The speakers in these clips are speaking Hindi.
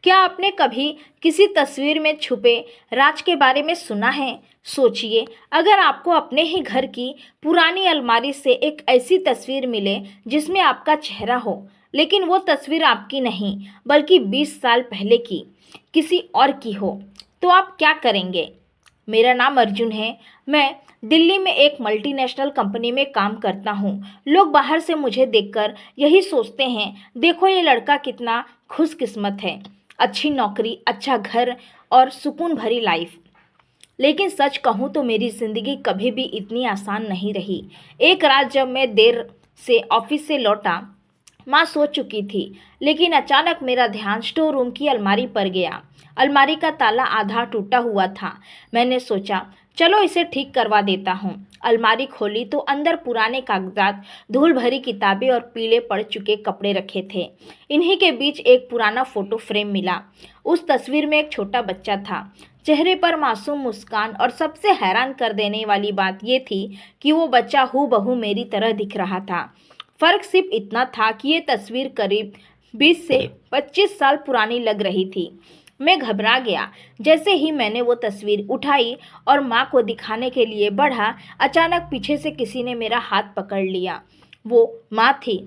क्या आपने कभी किसी तस्वीर में छुपे राज के बारे में सुना है? सोचिए, अगर आपको अपने ही घर की पुरानी अलमारी से एक ऐसी तस्वीर मिले जिसमें आपका चेहरा हो, लेकिन वो तस्वीर आपकी नहीं, बल्कि 20 साल पहले की किसी और की हो, तो आप क्या करेंगे? मेरा नाम अर्जुन है। मैं दिल्ली में एक मल्टीनेशनल कंपनी में काम करता हूँ। लोग बाहर से मुझे देखकर यही सोचते हैं, देखो ये लड़का कितना खुशकिस्मत है, अच्छी नौकरी, अच्छा घर और सुकून भरी लाइफ। लेकिन सच कहूँ तो मेरी ज़िंदगी कभी भी इतनी आसान नहीं रही। एक रात जब मैं देर से ऑफिस से लौटा, माँ सो चुकी थी, लेकिन अचानक मेरा ध्यान स्टोर रूम की अलमारी पर गया। अलमारी का ताला आधा टूटा हुआ था। मैंने सोचा, चलो इसे ठीक करवा देता हूँ। अलमारी खोली तो अंदर पुराने कागजात, धूल भरी किताबें और पीले पड़ चुके कपड़े रखे थे। इन्हीं के बीच एक पुराना फोटो फ्रेम मिला। उस तस्वीर में एक छोटा बच्चा था, चेहरे पर मासूम मुस्कान, और सबसे हैरान कर देने वाली बात यह थी कि वो बच्चा हूबहू मेरी तरह दिख रहा था। फर्क सिर्फ इतना था कि ये तस्वीर करीब 20 से 25 साल पुरानी लग रही थी। मैं घबरा गया। जैसे ही मैंने वो तस्वीर उठाई और माँ को दिखाने के लिए बढ़ा, अचानक पीछे से किसी ने मेरा हाथ पकड़ लिया। वो माँ थी।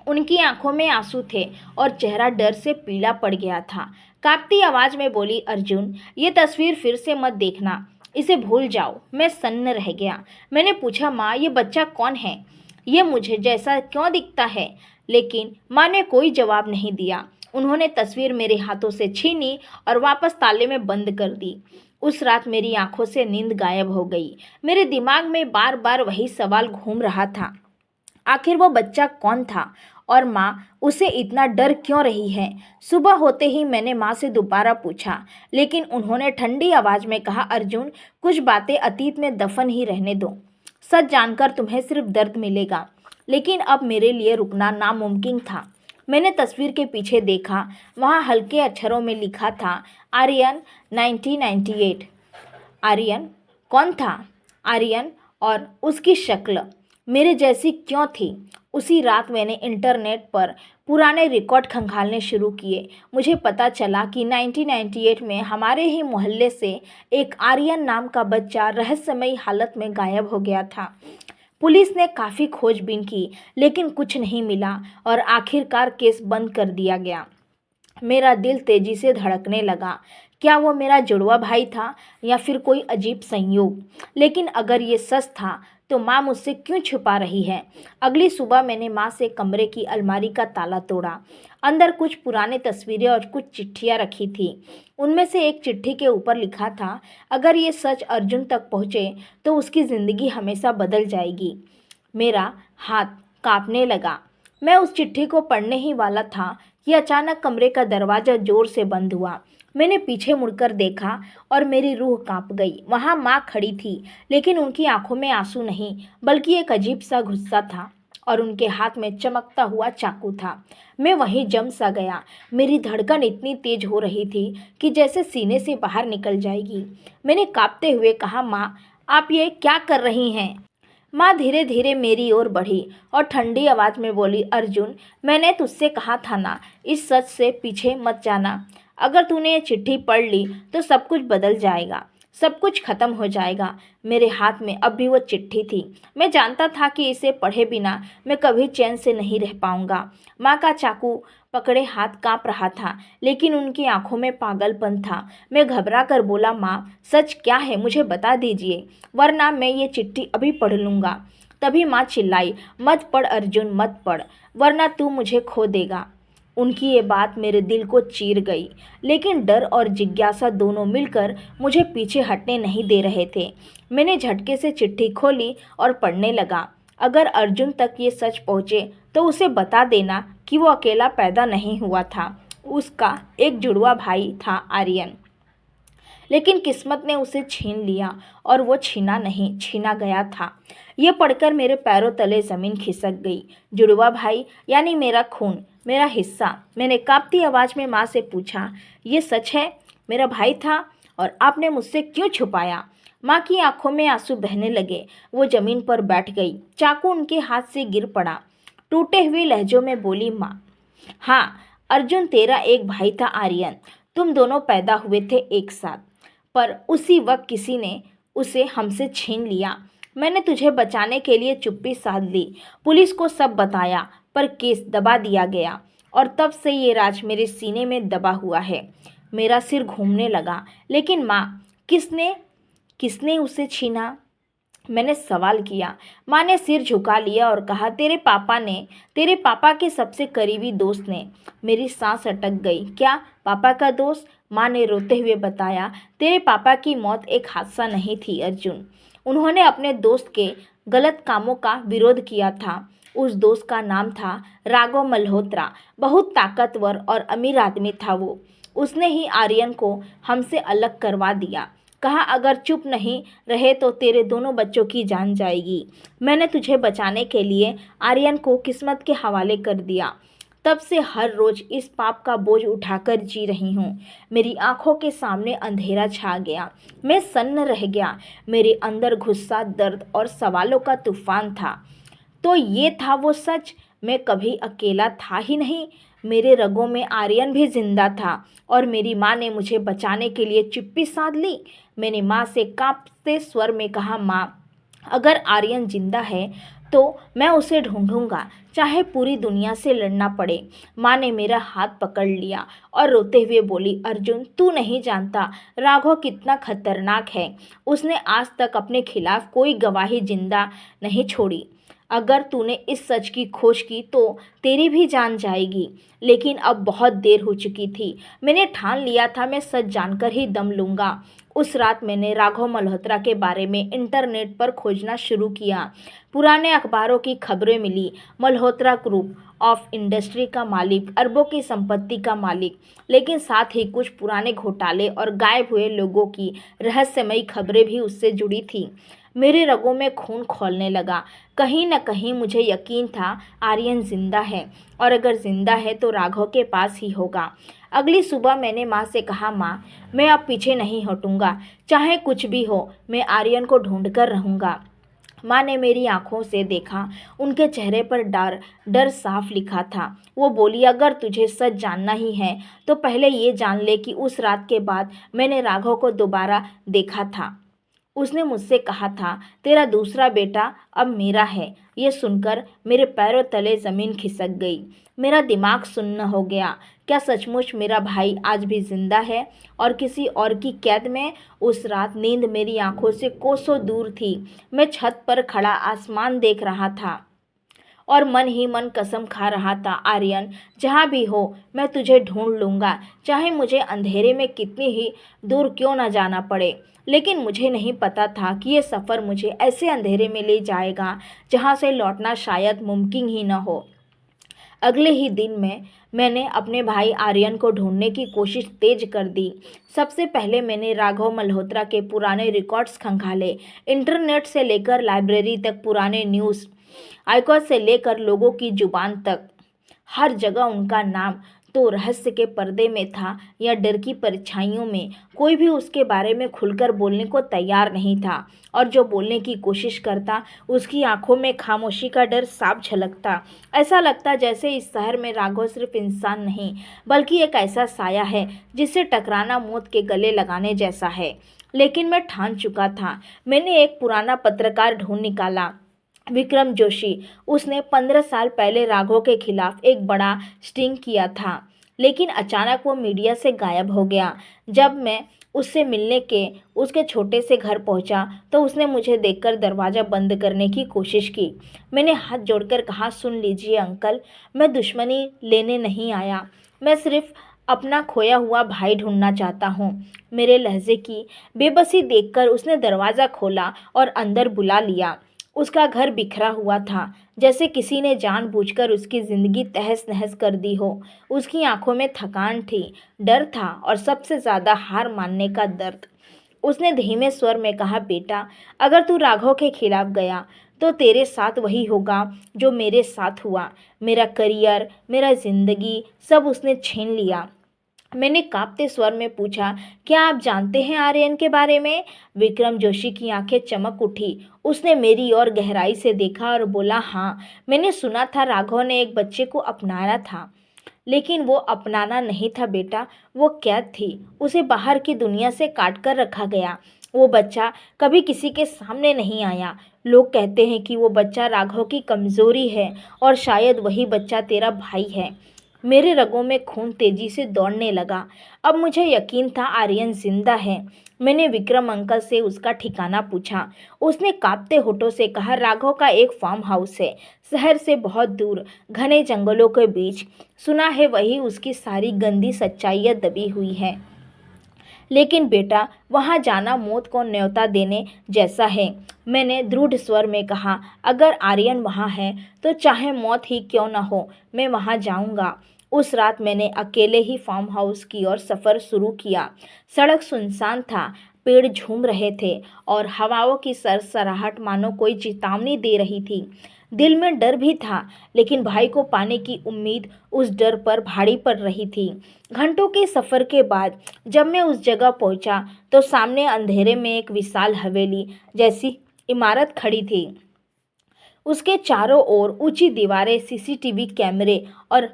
उनकी आंखों में आंसू थे और चेहरा डर से पीला पड़ गया था। कांपती आवाज में बोली, अर्जुन, ये तस्वीर फिर से मत देखना, इसे भूल जाओ। मैं सन्न रह गया। मैंने पूछा, माँ, ये बच्चा कौन है? ये मुझे जैसा क्यों दिखता है? लेकिन माँ ने कोई जवाब नहीं दिया। उन्होंने तस्वीर मेरे हाथों से छीनी और वापस ताले में बंद कर दी। उस रात मेरी आंखों से नींद गायब हो गई। मेरे दिमाग में बार बार वही सवाल घूम रहा था, आखिर वो बच्चा कौन था और माँ उसे इतना डर क्यों रही है? सुबह होते ही मैंने माँ से दोबारा पूछा, लेकिन उन्होंने ठंडी आवाज में कहा, अर्जुन, कुछ बातें अतीत में दफन ही रहने दो। सच जानकर तुम्हें सिर्फ दर्द मिलेगा। लेकिन अब मेरे लिए रुकना नामुमकिन था। मैंने तस्वीर के पीछे देखा। वहाँ हल्के अक्षरों में लिखा था, आर्यन 1998। आर्यन कौन था? आर्यन और उसकी शक्ल मेरे जैसी क्यों थी? उसी रात मैंने इंटरनेट पर पुराने रिकॉर्ड खंगालने शुरू किए। मुझे पता चला कि 1998 में हमारे ही मोहल्ले से एक आर्यन नाम का बच्चा रहस्यमयी हालत में गायब हो गया था। पुलिस ने काफ़ी खोजबीन की, लेकिन कुछ नहीं मिला और आखिरकार केस बंद कर दिया गया। मेरा दिल तेजी से धड़कने लगा। क्या वो मेरा जुड़वा भाई था या फिर कोई अजीब संयोग? लेकिन अगर ये सच था तो माँ मुझसे क्यों छुपा रही है? अगली सुबह मैंने माँ से कमरे की अलमारी का ताला तोड़ा। अंदर कुछ पुराने तस्वीरें और कुछ चिट्ठियाँ रखी थी। उनमें से एक चिट्ठी के ऊपर लिखा था, अगर ये सच अर्जुन तक पहुँचे तो उसकी ज़िंदगी हमेशा बदल जाएगी। मेरा हाथ कांपने लगा। मैं उस चिट्ठी को पढ़ने ही वाला था कि अचानक कमरे का दरवाज़ा जोर से बंद हुआ। मैंने पीछे मुड़कर देखा और मेरी रूह कांप गई। वहाँ माँ खड़ी थी, लेकिन उनकी आंखों में आंसू नहीं, बल्कि एक अजीब सा गुस्सा था और उनके हाथ में चमकता हुआ चाकू था। मैं वहीं जम सा गया। मेरी धड़कन इतनी तेज हो रही थी कि जैसे सीने से बाहर निकल जाएगी। मैंने कांपते हुए कहा, माँ, आप ये क्या कर रही हैं? माँ धीरे धीरे मेरी ओर बढ़ी और ठंडी आवाज़ में बोली, अर्जुन, मैंने तुझसे कहा था ना, इस सच से पीछे मत जाना। अगर तूने ये चिट्ठी पढ़ ली तो सब कुछ बदल जाएगा, सब कुछ खत्म हो जाएगा। मेरे हाथ में अब भी वो चिट्ठी थी। मैं जानता था कि इसे पढ़े बिना मैं कभी चैन से नहीं रह पाऊंगा। माँ का चाकू पकड़े हाथ कांप रहा था, लेकिन उनकी आंखों में पागलपन था। मैं घबरा कर बोला, माँ, सच क्या है? मुझे बता दीजिए, वरना मैं ये चिट्ठी अभी पढ़ लूँगा। तभी माँ चिल्लाई, मत पढ़ अर्जुन, मत पढ़, वरना तू मुझे खो देगा। उनकी ये बात मेरे दिल को चीर गई, लेकिन डर और जिज्ञासा दोनों मिलकर मुझे पीछे हटने नहीं दे रहे थे। मैंने झटके से चिट्ठी खोली और पढ़ने लगा। अगर अर्जुन तक ये सच पहुँचे तो उसे बता देना कि वो अकेला पैदा नहीं हुआ था। उसका एक जुड़वा भाई था, आर्यन। लेकिन किस्मत ने उसे छीन लिया और वो छीना नहीं, छीना गया था। ये पढ़कर मेरे पैरों तले ज़मीन खिसक गई। जुड़वा भाई यानी मेरा खून, मेरा हिस्सा। मैंने कांपती आवाज़ में माँ से पूछा, ये सच है? मेरा भाई था और आपने मुझसे क्यों छुपाया? माँ की आंखों में आंसू बहने लगे। वो ज़मीन पर बैठ गई। चाकू उनके हाथ से गिर पड़ा। टूटे हुए लहजों में बोली, माँ, हाँ, अर्जुन तेरा एक भाई था आर्यन, तुम दोनों पैदा हुए थे एक साथ, पर उसी वक्त किसी ने उसे हमसे छीन लिया। मैंने तुझे बचाने के लिए चुप्पी साध ली, पुलिस को सब बताया, पर केस दबा दिया गया और तब से ये राज मेरे सीने में दबा हुआ है। मेरा सिर घूमने लगा। लेकिन माँ, किसने किसने उसे छीना? मैंने सवाल किया। माँ ने सिर झुका लिया और कहा, तेरे पापा ने, तेरे पापा के सबसे करीबी दोस्त ने। मेरी सांस अटक गई। क्या पापा का दोस्त? माँ ने रोते हुए बताया, तेरे पापा की मौत एक हादसा नहीं थी अर्जुन, उन्होंने अपने दोस्त के गलत कामों का विरोध किया था। उस दोस्त का नाम था राघव मल्होत्रा। बहुत ताकतवर और अमीर आदमी था वो। उसने ही आर्यन को हमसे अलग करवा दिया। कहा, अगर चुप नहीं रहे तो तेरे दोनों बच्चों की जान जाएगी। मैंने तुझे बचाने के लिए आर्यन को किस्मत के हवाले कर दिया। तब से हर रोज इस पाप का बोझ उठाकर जी रही हूँ। मेरी आंखों के सामने अंधेरा छा गया। मैं सन्न रह गया। मेरे अंदर गुस्सा, दर्द और सवालों का तूफान था। तो ये था वो सच, मैं कभी अकेला था ही नहीं। मेरे रगों में आर्यन भी जिंदा था और मेरी माँ ने मुझे बचाने के लिए चुप्पी साध ली। मैंने माँ से कांपते स्वर में कहा, माँ, अगर आर्यन जिंदा है तो मैं उसे ढूंढूंगा, चाहे पूरी दुनिया से लड़ना पड़े। माँ ने मेरा हाथ पकड़ लिया और रोते हुए बोली, अर्जुन, तू नहीं जानता राघव कितना खतरनाक है। उसने आज तक अपने खिलाफ कोई गवाही जिंदा नहीं छोड़ी। अगर तूने इस सच की खोज की तो तेरी भी जान जाएगी। लेकिन अब बहुत देर हो चुकी थी। मैंने ठान लिया था मैं सच जानकर ही दम लूँगा। उस रात मैंने राघव मल्होत्रा के बारे में इंटरनेट पर खोजना शुरू किया। पुराने अखबारों की खबरें मिली। मल्होत्रा ग्रुप ऑफ इंडस्ट्री का मालिक, अरबों की संपत्ति का मालिक। लेकिन साथ ही कुछ पुराने घोटाले और गायब हुए लोगों की रहस्यमयी खबरें भी उससे जुड़ी थी। मेरे रगों में खून खौलने लगा। कहीं न कहीं मुझे यकीन था आर्यन जिंदा है, और अगर जिंदा है तो राघव के पास ही होगा। अगली सुबह मैंने माँ से कहा, माँ, मैं अब पीछे नहीं हटूंगा, चाहे कुछ भी हो, मैं आर्यन को ढूंढ कर रहूँगा। माँ ने मेरी आंखों से देखा। उनके चेहरे पर डर डर साफ लिखा था। वो बोली, अगर तुझे सच जानना ही है तो पहले ये जान ले कि उस रात के बाद मैंने राघव को दोबारा देखा था। उसने मुझसे कहा था, तेरा दूसरा बेटा अब मेरा है। ये सुनकर मेरे पैरों तले ज़मीन खिसक गई। मेरा दिमाग सुन्न हो गया। क्या सचमुच मेरा भाई आज भी जिंदा है और किसी और की कैद में? उस रात नींद मेरी आंखों से कोसों दूर थी। मैं छत पर खड़ा आसमान देख रहा था और मन ही मन कसम खा रहा था, आर्यन, जहाँ भी हो मैं तुझे ढूंढ लूँगा, चाहे मुझे अंधेरे में कितनी ही दूर क्यों न जाना पड़े। लेकिन मुझे नहीं पता था कि ये सफ़र मुझे ऐसे अंधेरे में ले जाएगा जहाँ से लौटना शायद मुमकिन ही न हो। अगले ही दिन में मैंने अपने भाई आर्यन को ढूंढने की कोशिश तेज कर दी। सबसे पहले मैंने राघव मल्होत्रा के पुराने रिकॉर्ड्स खंगाले। इंटरनेट से लेकर लाइब्रेरी तक, पुराने न्यूज़ आइकॉन से लेकर लोगों की जुबान तक, हर जगह उनका नाम तो रहस्य के पर्दे में था या डर की परछाइयों में। कोई भी उसके बारे में खुलकर बोलने को तैयार नहीं था, और जो बोलने की कोशिश करता उसकी आंखों में खामोशी का डर साफ झलकता। ऐसा लगता जैसे इस शहर में राघव सिर्फ इंसान नहीं बल्कि एक ऐसा साया है जिससे टकराना मौत के गले लगाने जैसा है। लेकिन मैं ठान चुका था। मैंने एक पुराना पत्रकार ढूंढ निकाला, विक्रम जोशी। उसने 15 साल पहले राघव के खिलाफ एक बड़ा स्टिंग किया था, लेकिन अचानक वो मीडिया से गायब हो गया। जब मैं उससे मिलने के उसके छोटे से घर पहुंचा तो उसने मुझे देखकर दरवाज़ा बंद करने की कोशिश की। मैंने हाथ जोड़कर कहा, सुन लीजिए अंकल, मैं दुश्मनी लेने नहीं आया, मैं सिर्फ अपना खोया हुआ भाई ढूंढना चाहता हूँ। मेरे लहजे की बेबसी देखकर उसने दरवाज़ा खोला और अंदर बुला लिया। उसका घर बिखरा हुआ था, जैसे किसी ने जानबूझकर उसकी ज़िंदगी तहस नहस कर दी हो। उसकी आंखों में थकान थी, डर था और सबसे ज़्यादा हार मानने का दर्द। उसने धीमे स्वर में कहा, बेटा, अगर तू राघव के खिलाफ गया तो तेरे साथ वही होगा जो मेरे साथ हुआ। मेरा करियर, मेरा ज़िंदगी, सब उसने छीन लिया। मैंने कांपते स्वर में पूछा, क्या आप जानते हैं आर्यन के बारे में? विक्रम जोशी की आंखें चमक उठी। उसने मेरी ओर गहराई से देखा और बोला, हाँ, मैंने सुना था राघव ने एक बच्चे को अपनाया था, लेकिन वो अपनाना नहीं था बेटा, वो कैद थी। उसे बाहर की दुनिया से काट कर रखा गया। वो बच्चा कभी किसी के सामने नहीं आया। लोग कहते हैं कि वो बच्चा राघव की कमज़ोरी है और शायद वही बच्चा तेरा भाई है। मेरे रगों में खून तेजी से दौड़ने लगा। अब मुझे यकीन था आर्यन जिंदा है। मैंने विक्रम अंकल से उसका ठिकाना पूछा। उसने कांपते होठों से कहा, राघव का एक फार्म हाउस है, शहर से बहुत दूर, घने जंगलों के बीच। सुना है वही उसकी सारी गंदी सच्चाइयाँ दबी हुई है। लेकिन बेटा, वहाँ जाना मौत को न्योता देने जैसा है। मैंने दृढ़ स्वर में कहा, अगर आर्यन वहाँ है तो चाहे मौत ही क्यों न हो, मैं वहाँ जाऊँगा। उस रात मैंने अकेले ही फार्म हाउस की ओर सफ़र शुरू किया। सड़क सुनसान था, पेड़ झूम रहे थे और हवाओं की सरसराहट मानो कोई चेतावनी दे रही थी। दिल में डर भी था, लेकिन भाई को पाने की उम्मीद उस डर पर भारी पड़ रही थी। घंटों के सफ़र के बाद जब मैं उस जगह पहुंचा तो सामने अंधेरे में एक विशाल हवेली जैसी इमारत खड़ी थी। उसके चारों ओर ऊंची दीवारें, सीसीटीवी कैमरे और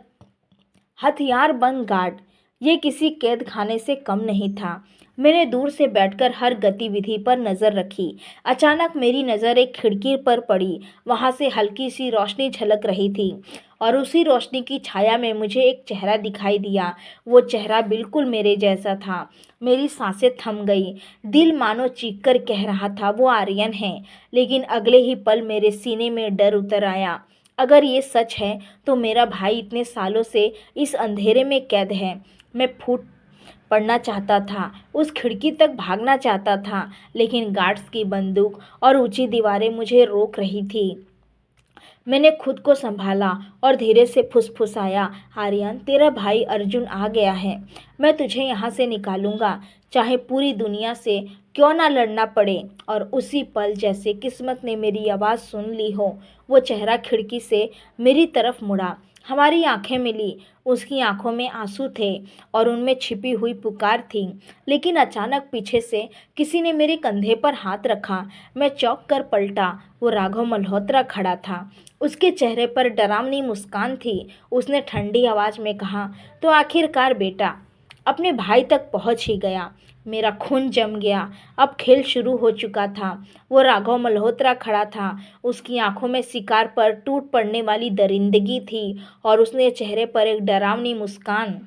हथियारबंद गार्ड। ये किसी कैद खाने से कम नहीं था। मैंने दूर से बैठकर हर गतिविधि पर नज़र रखी। अचानक मेरी नज़र एक खिड़की पर पड़ी। वहाँ से हल्की सी रोशनी झलक रही थी और उसी रोशनी की छाया में मुझे एक चेहरा दिखाई दिया। वो चेहरा बिल्कुल मेरे जैसा था। मेरी सांसें थम गई। दिल मानो चीख कर कह रहा था, वो आर्यन है। लेकिन अगले ही पल मेरे सीने में डर उतर आया। अगर ये सच है तो मेरा भाई इतने सालों से इस अंधेरे में कैद है। मैं फूट पड़ना चाहता था, उस खिड़की तक भागना चाहता था, लेकिन गार्ड्स की बंदूक और ऊंची दीवारें मुझे रोक रही थी। मैंने खुद को संभाला और धीरे से फुसफुसाया, आर्यन, तेरा भाई अर्जुन आ गया है। मैं तुझे यहाँ से निकालूंगा, चाहे पूरी दुनिया से क्यों ना लड़ना पड़े। और उसी पल जैसे किस्मत ने मेरी आवाज़ सुन ली हो, वो चेहरा खिड़की से मेरी तरफ मुड़ा। हमारी आंखें मिली। उसकी आंखों में आंसू थे और उनमें छिपी हुई पुकार थी। लेकिन अचानक पीछे से किसी ने मेरे कंधे पर हाथ रखा। मैं चौंक कर पलटा। वो राघव मल्होत्रा खड़ा था। उसके चेहरे पर डरावनी मुस्कान थी। उसने ठंडी आवाज़ में कहा, तो आखिरकार बेटा अपने भाई तक पहुंच ही गया। मेरा खून जम गया। अब खेल शुरू हो चुका था। वो राघव मल्होत्रा खड़ा था। उसकी आंखों में शिकार पर टूट पड़ने वाली दरिंदगी थी और उसने चेहरे पर एक डरावनी मुस्कान।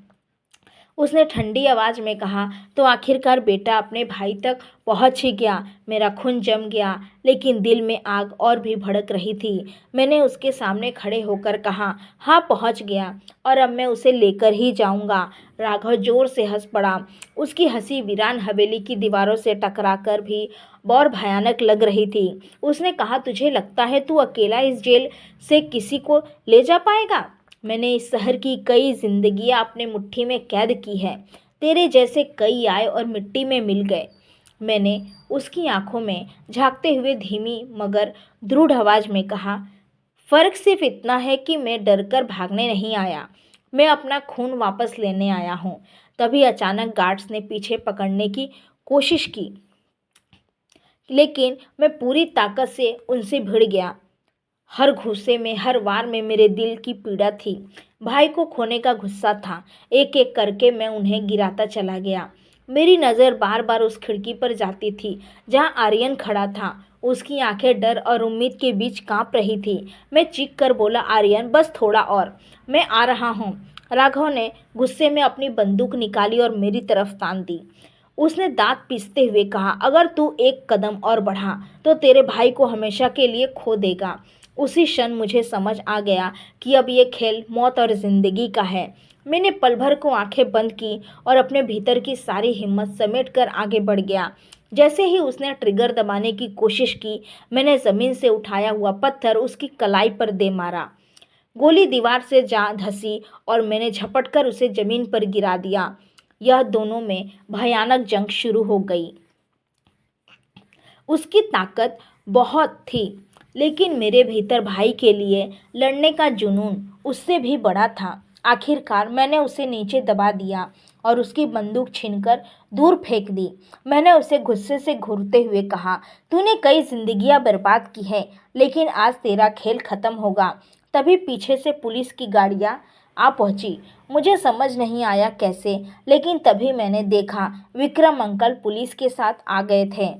उसने ठंडी आवाज़ में कहा, तो आखिरकार बेटा अपने भाई तक पहुंच ही गया। मेरा खून जम गया, लेकिन दिल में आग और भी भड़क रही थी। मैंने उसके सामने खड़े होकर कहा, हाँ पहुंच गया, और अब मैं उसे लेकर ही जाऊंगा। राघव जोर से हंस पड़ा। उसकी हंसी वीरान हवेली की दीवारों से टकराकर भी और भयानक लग रही थी। उसने कहा, तुझे लगता है तू अकेला इस जेल से किसी को ले जा पाएगा? मैंने इस शहर की कई जिंदगियां अपने मुट्ठी में कैद की है। तेरे जैसे कई आए और मिट्टी में मिल गए। मैंने उसकी आंखों में झांकते हुए धीमी मगर दृढ़ आवाज में कहा, फर्क सिर्फ इतना है कि मैं डरकर भागने नहीं आया, मैं अपना खून वापस लेने आया हूँ। तभी अचानक गार्ड्स ने पीछे पकड़ने की कोशिश की, लेकिन मैं पूरी ताकत से उनसे भिड़ गया। हर घूंसे में, हर वार में मेरे दिल की पीड़ा थी। भाई को खोने का गुस्सा था। एक एक करके मैं उन्हें गिराता चला गया। मेरी नज़र बार बार उस खिड़की पर जाती थी जहां आर्यन खड़ा था। उसकी आंखें डर और उम्मीद के बीच कांप रही थी। मैं चीख कर बोला, आर्यन बस थोड़ा और, मैं आ रहा हूँ। राघव ने गुस्से में अपनी बंदूक निकाली और मेरी तरफ तान दी। उसने दांत पीसते हुए कहा, अगर तू एक कदम और बढ़ा तो तेरे भाई को हमेशा के लिए खो देगा। उसी क्षण मुझे समझ आ गया कि अब ये खेल मौत और ज़िंदगी का है। मैंने पल भर को आंखें बंद की और अपने भीतर की सारी हिम्मत समेट कर आगे बढ़ गया। जैसे ही उसने ट्रिगर दबाने की कोशिश की, मैंने ज़मीन से उठाया हुआ पत्थर उसकी कलाई पर दे मारा। गोली दीवार से जा धंसी और मैंने झपट कर उसे ज़मीन पर गिरा दिया। यह दोनों में भयानक जंग शुरू हो गई। उसकी ताकत बहुत थी, लेकिन मेरे भीतर भाई के लिए लड़ने का जुनून उससे भी बड़ा था। आखिरकार मैंने उसे नीचे दबा दिया और उसकी बंदूक छीनकर दूर फेंक दी। मैंने उसे गुस्से से घूरते हुए कहा, तूने कई जिंदगियां बर्बाद की है, लेकिन आज तेरा खेल खत्म होगा। तभी पीछे से पुलिस की गाड़ियां आ पहुंची। मुझे समझ नहीं आया कैसे, लेकिन तभी मैंने देखा विक्रम अंकल पुलिस के साथ आ गए थे।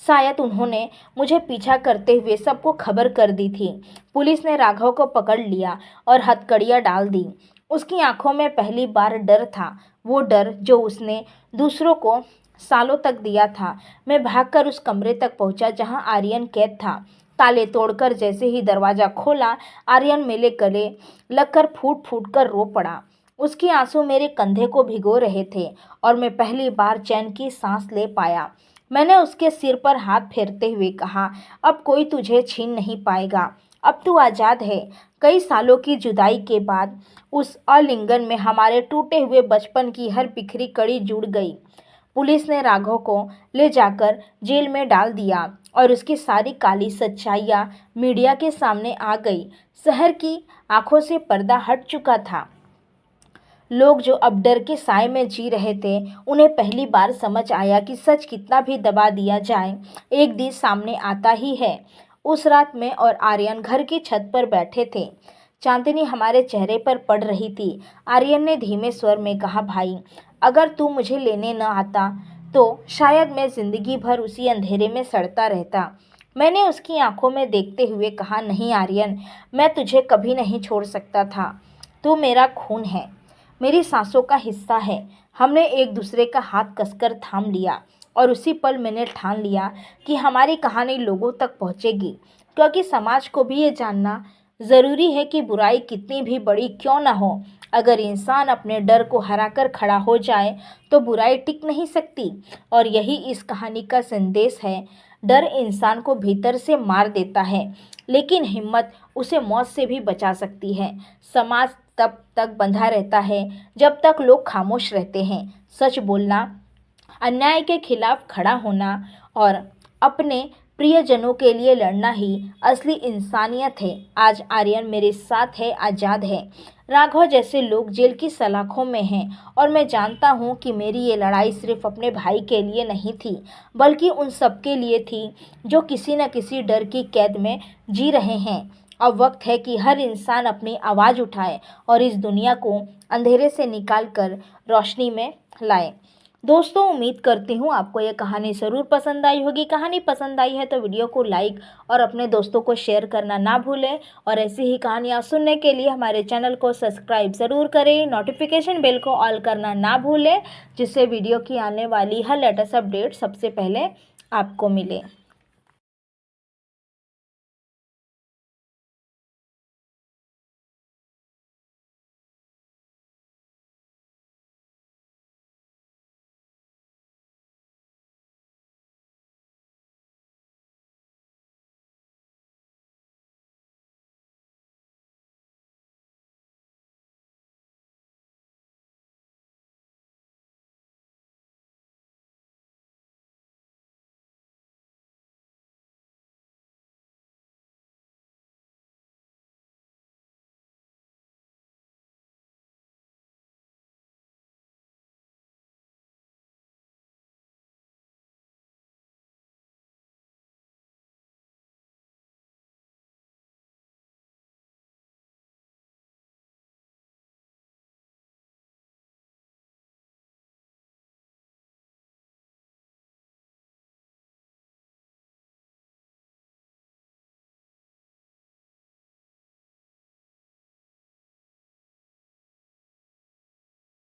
शायद उन्होंने मुझे पीछा करते हुए सबको खबर कर दी थी। पुलिस ने राघव को पकड़ लिया और हथकड़ियाँ डाल दी। उसकी आंखों में पहली बार डर था, वो डर जो उसने दूसरों को सालों तक दिया था। मैं भागकर उस कमरे तक पहुंचा जहां आर्यन कैद था। ताले तोड़कर जैसे ही दरवाज़ा खोला, आर्यन मेरे गले लगकर फूट फूट कर रो पड़ा। उसके आंसू मेरे कंधे को भिगो रहे थे और मैं पहली बार चैन की सांस ले पाया। मैंने उसके सिर पर हाथ फेरते हुए कहा, अब कोई तुझे छीन नहीं पाएगा, अब तू आज़ाद है। कई सालों की जुदाई के बाद उस आलिंगन में हमारे टूटे हुए बचपन की हर बिखरी कड़ी जुड़ गई। पुलिस ने राघव को ले जाकर जेल में डाल दिया और उसकी सारी काली सच्चाइयाँ मीडिया के सामने आ गई। शहर की आंखों से पर्दा हट चुका था। लोग जो अब डर के साए में जी रहे थे, उन्हें पहली बार समझ आया कि सच कितना भी दबा दिया जाए, एक दिन सामने आता ही है। उस रात मैं और आर्यन घर की छत पर बैठे थे। चांदनी हमारे चेहरे पर पड़ रही थी। आर्यन ने धीमे स्वर में कहा, भाई, अगर तू मुझे लेने न आता तो शायद मैं जिंदगी भर उसी अंधेरे में सड़ता रहता। मैंने उसकी आंखों में देखते हुए कहा, नहीं आर्यन, मैं तुझे कभी नहीं छोड़ सकता था। तू मेरा खून है, मेरी सांसों का हिस्सा है। हमने एक दूसरे का हाथ कसकर थाम लिया और उसी पल मैंने ठान लिया कि हमारी कहानी लोगों तक पहुंचेगी, क्योंकि समाज को भी ये जानना ज़रूरी है कि बुराई कितनी भी बड़ी क्यों ना हो, अगर इंसान अपने डर को हराकर खड़ा हो जाए तो बुराई टिक नहीं सकती। और यही इस कहानी का संदेश है। डर इंसान को भीतर से मार देता है, लेकिन हिम्मत उसे मौत से भी बचा सकती है। समाज तब तक बंधा रहता है जब तक लोग खामोश रहते हैं। सच बोलना, अन्याय के खिलाफ खड़ा होना और अपने प्रियजनों के लिए लड़ना ही असली इंसानियत है। आज आर्यन मेरे साथ है, आज़ाद है। राघव जैसे लोग जेल की सलाखों में हैं और मैं जानता हूँ कि मेरी ये लड़ाई सिर्फ अपने भाई के लिए नहीं थी, बल्कि उन सब के लिए थी जो किसी न किसी डर की कैद में जी रहे हैं। अब वक्त है कि हर इंसान अपनी आवाज़ उठाए और इस दुनिया को अंधेरे से निकाल कर रोशनी में लाए। दोस्तों, उम्मीद करती हूँ आपको ये कहानी ज़रूर पसंद आई होगी। कहानी पसंद आई है तो वीडियो को लाइक और अपने दोस्तों को शेयर करना ना भूलें और ऐसी ही कहानियाँ सुनने के लिए हमारे चैनल को सब्सक्राइब ज़रूर करें। नोटिफिकेशन बेल को ऑल करना ना भूलें, जिससे वीडियो की आने वाली हर लेटेस्ट अपडेट सबसे पहले आपको मिले।